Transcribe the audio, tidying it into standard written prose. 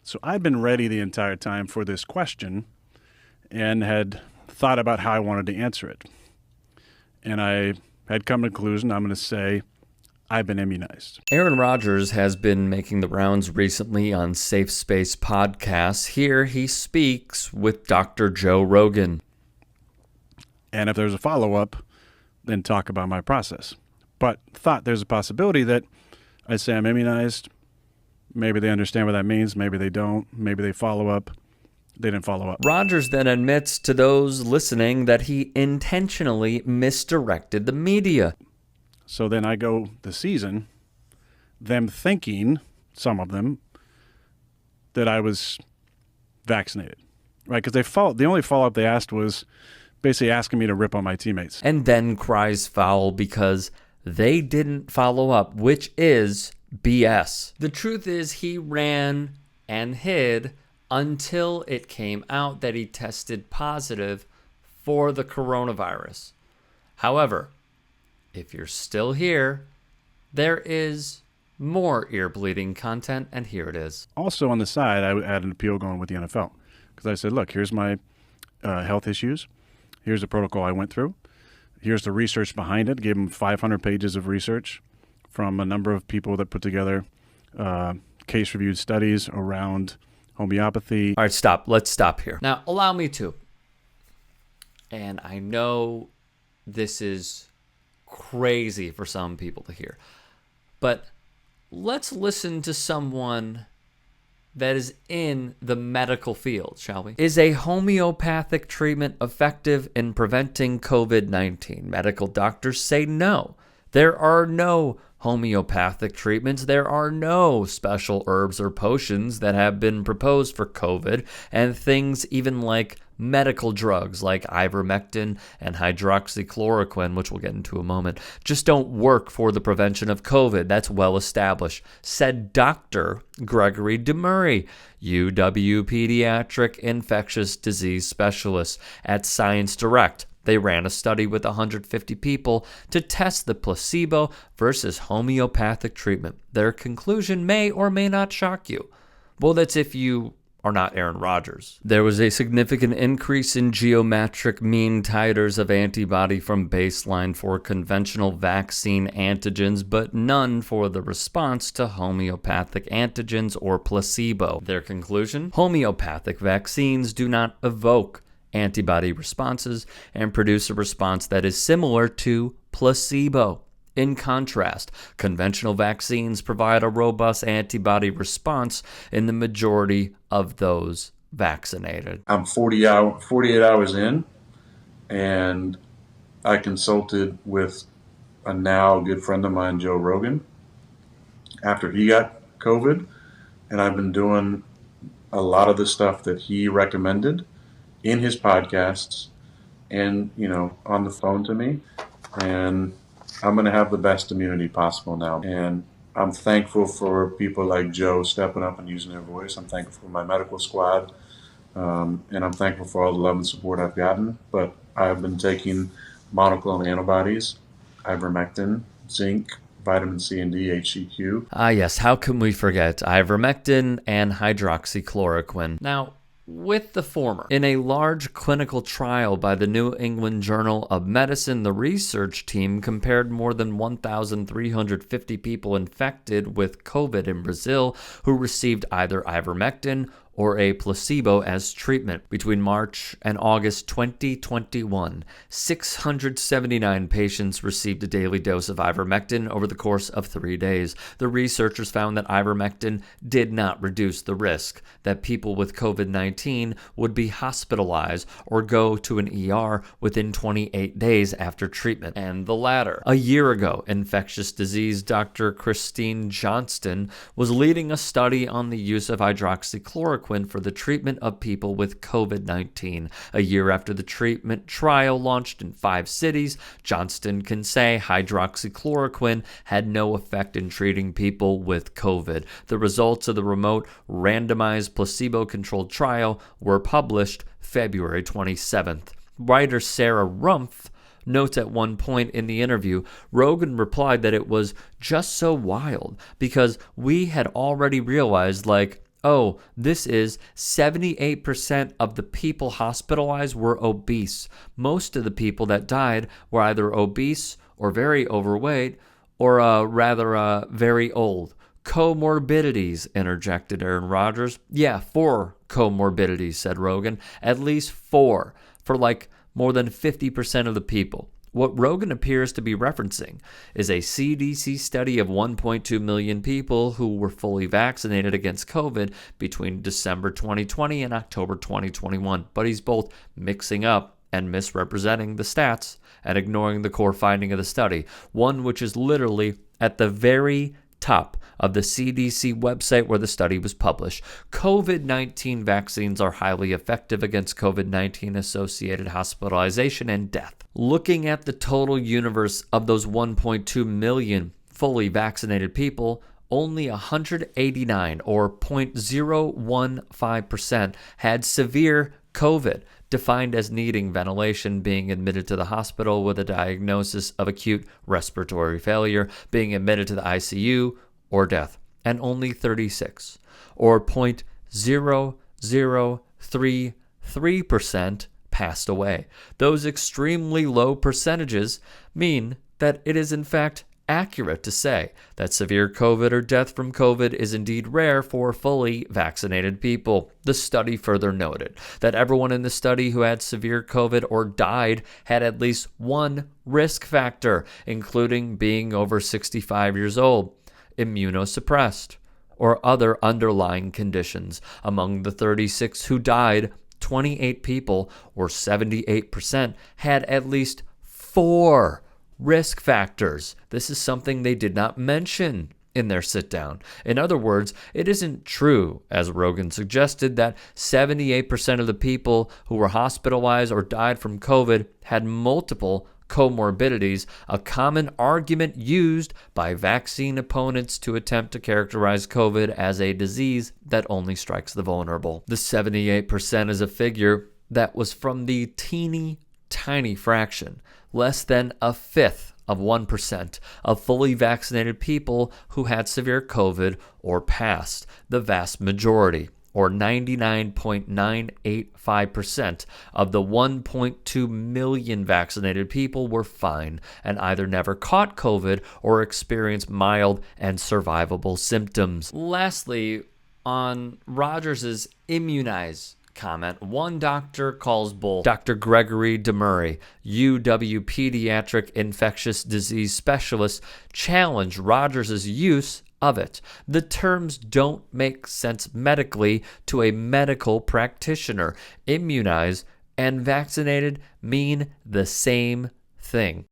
So I'd been ready the entire time for this question and had thought about how I wanted to answer it. And I had come to the conclusion I'm going to say I've been immunized. Aaron Rodgers has been making the rounds recently on Safe Space podcasts. Here he speaks with Dr. Joe Rogan. And if there's a follow-up, then talk about my process. But thought there's a possibility that I say I'm immunized. Maybe they understand what that means. Maybe they don't. Maybe they follow up. They didn't follow up. Rodgers then admits to those listening that he intentionally misdirected the media. So then I go the season, them thinking, some of them, that I was vaccinated, right? Because the only follow-up they asked was basically asking me to rip on my teammates. And then cries foul because they didn't follow up, which is BS. The truth is he ran and hid until it came out that he tested positive for the coronavirus. However, if you're still here, there is more ear bleeding content, and here it is. Also on the side, I had an appeal going with the NFL because I said, look, here's my health issues. Here's the protocol I went through. Here's the research behind it. Gave them 500 pages of research from a number of people that put together case-reviewed studies around homeopathy. All right, stop. Let's stop here. Now, allow me to. And I know this is crazy for some people to hear, but let's listen to someone that is in the medical field, shall we? Is a homeopathic treatment effective in preventing COVID-19? Medical doctors say no. There are no homeopathic treatments. There are no special herbs or potions that have been proposed for COVID, and things even like medical drugs like ivermectin and hydroxychloroquine, which we'll get into in a moment, just don't work for the prevention of COVID. That's well established, said Dr. Gregory DeMurray, UW pediatric infectious disease specialist at Science Direct. They ran a study with 150 people to test the placebo versus homeopathic treatment. Their conclusion may or may not shock you. Well, that's if you are not Aaron Rodgers. There was a significant increase in geometric mean titers of antibody from baseline for conventional vaccine antigens, but none for the response to homeopathic antigens or placebo. Their conclusion? Homeopathic vaccines do not evoke antibody responses and produce a response that is similar to placebo. In contrast, conventional vaccines provide a robust antibody response in the majority of those vaccinated. I'm 48 hours in, and I consulted with a now good friend of mine, Joe Rogan, after he got COVID, and I've been doing a lot of the stuff that he recommended in his podcasts and, on the phone to me. And I'm going to have the best immunity possible now. And I'm thankful for people like Joe stepping up and using their voice. I'm thankful for my medical squad. And I'm thankful for all the love and support I've gotten. But I've been taking monoclonal antibodies, ivermectin, zinc, vitamin C and D, HCQ. Ah, yes. How can we forget ivermectin and hydroxychloroquine? Now, with the former, in a large clinical trial by the New England Journal of Medicine, the research team compared more than 1,350 people infected with COVID in Brazil who received either ivermectin or a placebo as treatment. Between March and August 2021, 679 patients received a daily dose of ivermectin over the course of 3 days. The researchers found that ivermectin did not reduce the risk that people with COVID-19 would be hospitalized or go to an ER within 28 days after treatment. And the latter. A year ago, infectious disease Dr. Christine Johnston was leading a study on the use of hydroxychloroquine for the treatment of people with COVID-19. A year after the treatment trial launched in 5 cities, Johnston can say hydroxychloroquine had no effect in treating people with COVID. The results of the remote randomized placebo-controlled trial were published February 27th. Writer Sarah Rumpf notes at one point in the interview, Rogan replied that it was just so wild because we had already realized, Oh, this is 78% of the people hospitalized were obese. Most of the people that died were either obese or very overweight or very old. Comorbidities, interjected Aaron Rodgers. Yeah, 4 comorbidities, said Rogan. At least 4 for like more than 50% of the people. What Rogan appears to be referencing is a CDC study of 1.2 million people who were fully vaccinated against COVID between December 2020 and October 2021. But he's both mixing up and misrepresenting the stats and ignoring the core finding of the study, one which is literally at the very top of the CDC website where the study was published. COVID-19 vaccines are highly effective against COVID-19 associated hospitalization and death. Looking at the total universe of those 1.2 million fully vaccinated people, only 189 or 0.015% had severe COVID, defined as needing ventilation, being admitted to the hospital with a diagnosis of acute respiratory failure, being admitted to the ICU, or death. And only 36 or 0.0033% passed away. Those extremely low percentages mean that it is in fact accurate to say that severe COVID or death from COVID is indeed rare for fully vaccinated people. The study further noted that everyone in the study who had severe COVID or died had at least one risk factor, including being over 65 years old, immunosuppressed, or other underlying conditions. Among the 36 who died, 28 people, or 78%, had at least 4 risk factors. This is something they did not mention in their sit down. In other words, it isn't true, as Rogan suggested, that 78% of the people who were hospitalized or died from COVID had multiple comorbidities, a common argument used by vaccine opponents to attempt to characterize COVID as a disease that only strikes the vulnerable. The 78% is a figure that was from the teeny tiny fraction, less than a fifth of 1% of fully vaccinated people who had severe COVID or passed. The vast majority, or 99.985% of the 1.2 million vaccinated people were fine and either never caught COVID or experienced mild and survivable symptoms. Lastly, on Rodgers' immunize comment, one doctor calls bull. Dr. Gregory DeMurray, UW pediatric infectious disease specialist, challenged Rodgers' use of it. The terms don't make sense medically to a medical practitioner. Immunized and vaccinated mean the same thing.